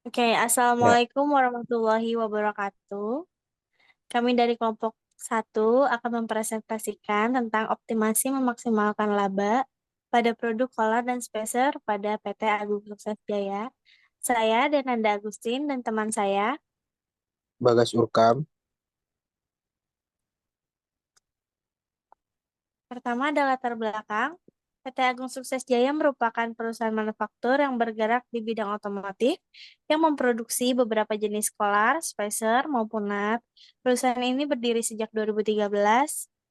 Oke, Ya, Assalamualaikum warahmatullahi wabarakatuh. Kami dari kelompok satu akan mempresentasikan tentang optimasi memaksimalkan laba pada produk Kolar dan Spacer pada PT Agung Sukses Jaya. Saya Denanda Agustin dan teman saya. Bagas Urkam. Pertama adalah latar belakang. PT Agung Sukses Jaya merupakan perusahaan manufaktur yang bergerak di bidang otomotif yang memproduksi beberapa jenis Kolar, Spacer, maupun NAT. Perusahaan ini berdiri sejak 2013.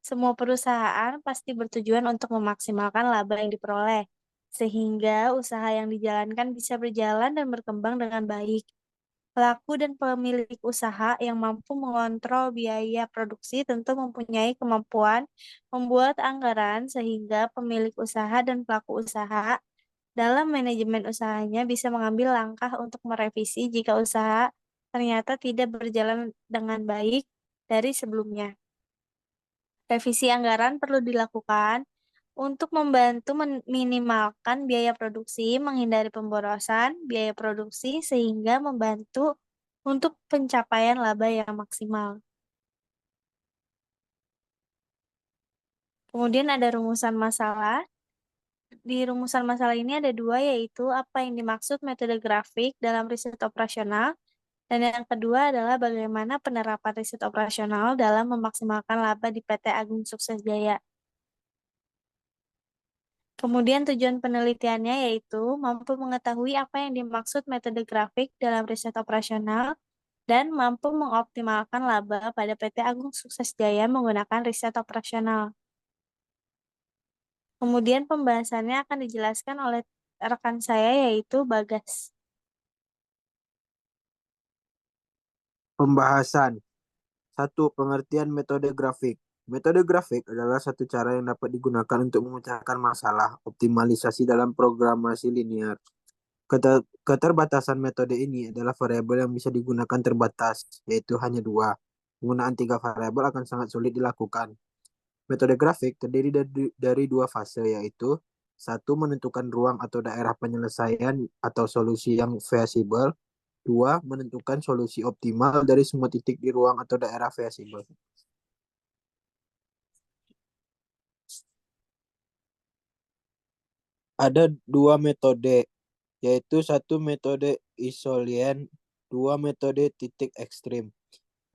Semua perusahaan pasti bertujuan untuk memaksimalkan laba yang diperoleh, sehingga usaha yang dijalankan bisa berjalan dan berkembang dengan baik. Pelaku dan pemilik usaha yang mampu mengontrol biaya produksi tentu mempunyai kemampuan membuat anggaran sehingga pemilik usaha dan pelaku usaha dalam manajemen usahanya bisa mengambil langkah untuk merevisi jika usaha ternyata tidak berjalan dengan baik dari sebelumnya. Revisi anggaran perlu dilakukan untuk membantu meminimalkan biaya produksi, menghindari pemborosan biaya produksi, sehingga membantu untuk pencapaian laba yang maksimal. Kemudian ada rumusan masalah. Di rumusan masalah ini ada dua, yaitu apa yang dimaksud metode grafik dalam riset operasional, dan yang kedua adalah bagaimana penerapan riset operasional dalam memaksimalkan laba di PT Agung Sukses Jaya. Kemudian tujuan penelitiannya yaitu mampu mengetahui apa yang dimaksud metode grafik dalam riset operasional dan mampu mengoptimalkan laba pada PT Agung Sukses Jaya menggunakan riset operasional. Kemudian pembahasannya akan dijelaskan oleh rekan saya yaitu Bagas. Pembahasan. Satu, pengertian metode grafik. Metode grafik adalah satu cara yang dapat digunakan untuk memecahkan masalah optimalisasi dalam programasi linear. Keterbatasan metode ini adalah variabel yang bisa digunakan terbatas, yaitu hanya dua. Penggunaan tiga variabel akan sangat sulit dilakukan. Metode grafik terdiri dari dua fase, yaitu satu, menentukan ruang atau daerah penyelesaian atau solusi yang feasible. Dua, menentukan solusi optimal dari semua titik di ruang atau daerah feasible. Ada dua metode, yaitu satu metode isolien, dua metode titik ekstrim.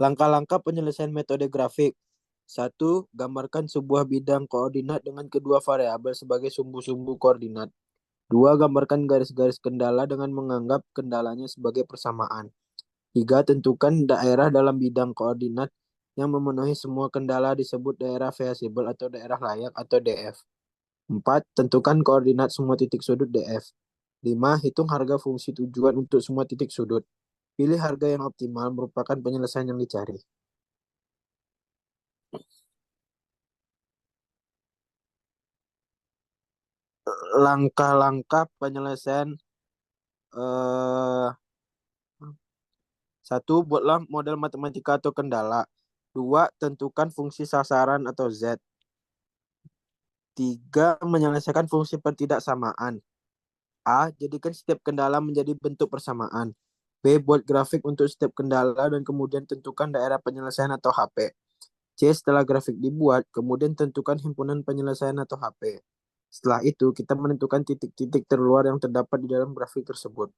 Langkah-langkah penyelesaian metode grafik. Satu, gambarkan sebuah bidang koordinat dengan kedua variabel sebagai sumbu-sumbu koordinat. Dua, gambarkan garis-garis kendala dengan menganggap kendalanya sebagai persamaan. Tiga, tentukan daerah dalam bidang koordinat yang memenuhi semua kendala disebut daerah feasible atau daerah layak atau DF. Empat, tentukan koordinat semua titik sudut DF. Lima, hitung harga fungsi tujuan untuk semua titik sudut. Pilih harga yang optimal merupakan penyelesaian yang dicari. Langkah-langkah penyelesaian eh, satu, buatlah model matematika atau kendala. Dua, tentukan fungsi sasaran atau Z. Tiga, menyelesaikan fungsi pertidaksamaan. A, jadikan setiap kendala menjadi bentuk persamaan. B, buat grafik untuk setiap kendala dan kemudian tentukan daerah penyelesaian atau HP. C, setelah grafik dibuat, kemudian tentukan himpunan penyelesaian atau HP. Setelah itu, kita menentukan titik-titik terluar yang terdapat di dalam grafik tersebut.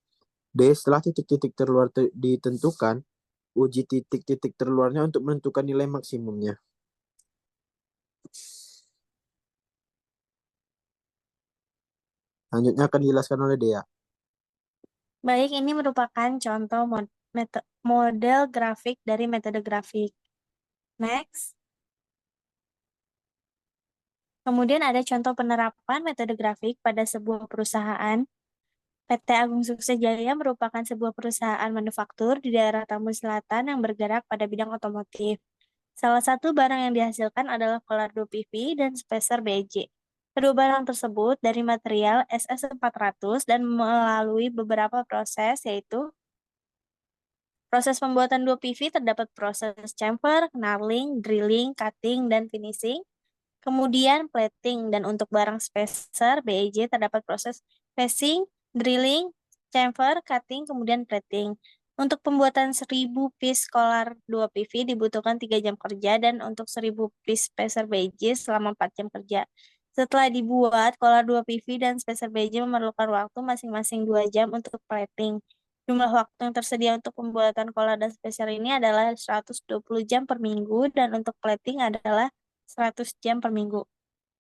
D, setelah titik-titik terluar ditentukan, uji titik-titik terluarnya untuk menentukan nilai maksimumnya. Selanjutnya akan dijelaskan oleh Dea. Baik, ini merupakan contoh model grafik dari metode grafik. Next. Kemudian ada contoh penerapan metode grafik pada sebuah perusahaan. PT Agung Sukses Jaya merupakan sebuah perusahaan manufaktur di daerah Tambun Selatan yang bergerak pada bidang otomotif. Salah satu barang yang dihasilkan adalah Colorado PV dan Spacer BJ. Kedua barang tersebut dari material SS400 dan melalui beberapa proses, yaitu proses pembuatan 2PV terdapat proses chamfer, knurling, drilling, cutting, dan finishing. Kemudian plating, dan untuk barang spacer BEJ terdapat proses facing, drilling, chamfer, cutting, kemudian plating. Untuk pembuatan 1000 piece Collar 2 PV dibutuhkan 3 jam kerja dan untuk 1000 piece spacer beige selama 4 jam kerja. Setelah dibuat, Collar 2 PV dan spacer beige memerlukan waktu masing-masing 2 jam untuk plating. Jumlah waktu yang tersedia untuk pembuatan collar dan spacer ini adalah 120 jam per minggu dan untuk plating adalah 100 jam per minggu.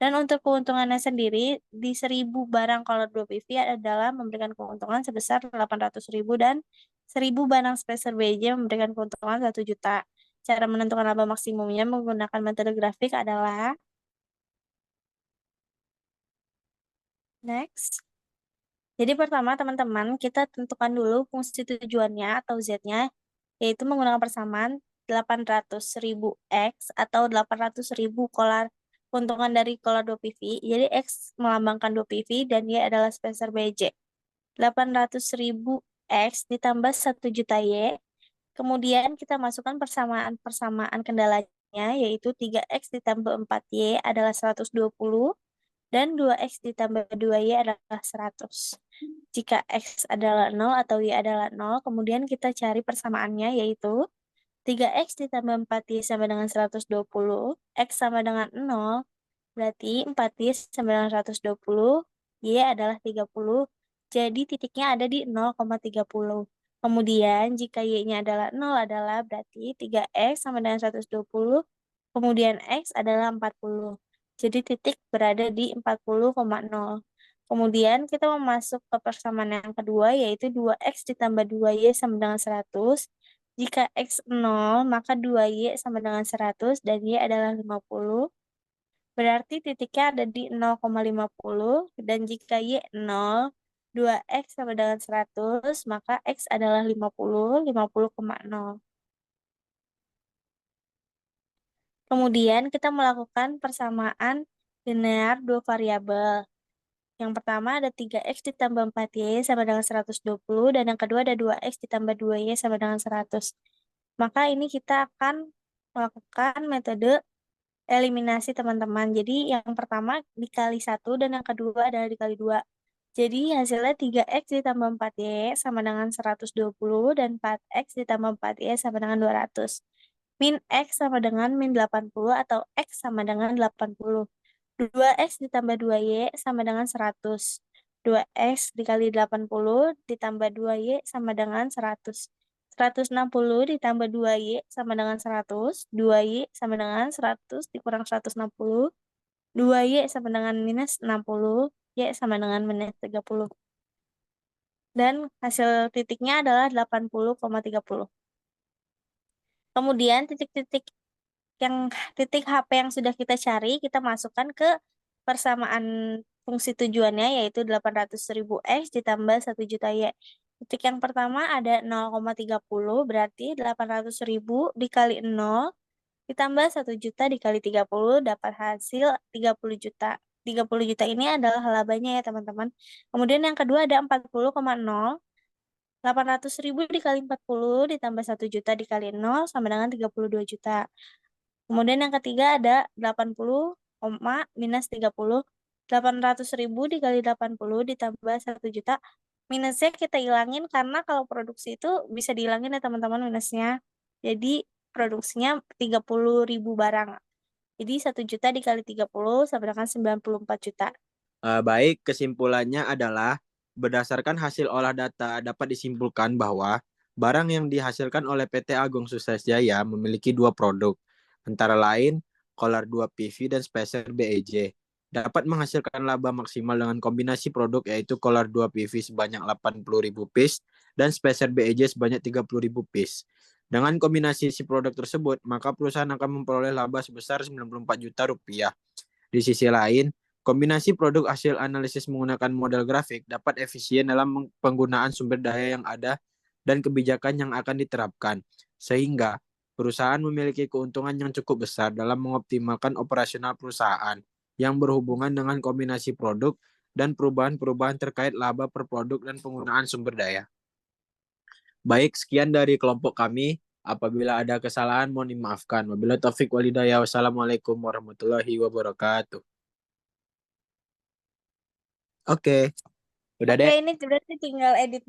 Dan untuk keuntungannya sendiri, di 1000 barang color 2 PV adalah memberikan keuntungan sebesar 800.000 dan 1000 barang spacer BJ memberikan keuntungan 1 juta. Cara menentukan laba maksimumnya menggunakan metode grafik adalah next. Jadi pertama teman-teman kita tentukan dulu fungsi tujuannya atau Z-nya, yaitu menggunakan persamaan 800.000 X atau 800.000 collar keuntungan dari collar 2 PV. Jadi X melambangkan 2 PV dan Y adalah spacer BJ. 800.000 X ditambah 1 juta Y. Kemudian kita masukkan persamaan kendalanya, yaitu 3X ditambah 4Y adalah 120 dan 2X ditambah 2Y adalah 100. Jika X adalah 0 atau Y adalah 0, kemudian kita cari persamaannya, yaitu 3X ditambah 4Y sama dengan 120, X sama dengan 0, berarti 4Y sama dengan 120, Y adalah 30, jadi titiknya ada di 0,30. Kemudian jika Y-nya adalah 0 adalah berarti 3X sama dengan 120, kemudian X adalah 40. Jadi titik berada di 40,0. Kemudian kita masuk ke persamaan yang kedua, yaitu 2X ditambah 2Y sama dengan 100. Jika X 0, maka 2Y sama dengan 100 dan Y adalah 50. Berarti titiknya ada di 0,50 dan jika Y 0, 2X sama dengan 100, maka X adalah 50, 50,0. Kemudian kita melakukan persamaan linear dua variabel. Yang pertama ada 3X ditambah 4Y sama dengan 120 dan yang kedua ada 2X ditambah 2Y sama dengan 100. Maka ini kita akan melakukan metode eliminasi teman-teman. Jadi yang pertama dikali 1 dan yang kedua adalah dikali 2. Jadi hasilnya 3X ditambah 4Y sama dengan 120 dan 4X ditambah 4Y sama dengan 200. Min X sama dengan min 80 atau X sama dengan 80. 2X ditambah 2Y sama dengan 100. 2X dikali 80 ditambah 2Y sama dengan 100. 160 ditambah 2Y sama dengan 100. 2Y sama dengan 100 dikurang 160. 2Y sama dengan minus 60. Y sama dengan minus 30. Dan hasil titiknya adalah 80,30. Kemudian titik-titik titik HP yang sudah kita cari, kita masukkan ke persamaan fungsi tujuannya, yaitu 800.000 X ditambah 1 juta Y. Titik yang pertama ada 0,30, berarti 800.000 dikali 0, ditambah 1 juta dikali 30, dapat hasil 30 juta. 30 juta ini adalah labanya ya teman-teman. Kemudian yang kedua ada 40,0, 800.000 dikali 40 ditambah 1 juta dikali 0 sama dengan 32 juta. Kemudian yang ketiga ada 80, minus 30. 800.000 dikali 80 ditambah 1 juta. Minusnya kita hilangin karena kalau produksi itu bisa dihilangin ya teman-teman minusnya. Jadi produksinya 30.000 barang. Jadi 1 juta dikali 30 sama dengan 94 juta. Baik, kesimpulannya adalah berdasarkan hasil olah data dapat disimpulkan bahwa barang yang dihasilkan oleh PT Agung Sukses Jaya memiliki dua produk, antara lain Collar 2 PV dan Spacer BEJ. Dapat menghasilkan laba maksimal dengan kombinasi produk yaitu Collar 2 PV sebanyak 80.000 piece dan Spacer BEJ sebanyak 30.000 piece. Dengan kombinasi si produk tersebut, maka perusahaan akan memperoleh laba sebesar 94 juta rupiah. Di sisi lain, kombinasi produk hasil analisis menggunakan model grafik dapat efisien dalam penggunaan sumber daya yang ada dan kebijakan yang akan diterapkan, sehingga perusahaan memiliki keuntungan yang cukup besar dalam mengoptimalkan operasional perusahaan yang berhubungan dengan kombinasi produk dan perubahan-perubahan terkait laba per produk dan penggunaan sumber daya. Baik, sekian dari kelompok kami. Apabila ada kesalahan, mohon dimaafkan. Wabillahi taufik walhidayah. Wassalamualaikum warahmatullahi wabarakatuh. Oke, udah Oke, deh. ini berarti tinggal edit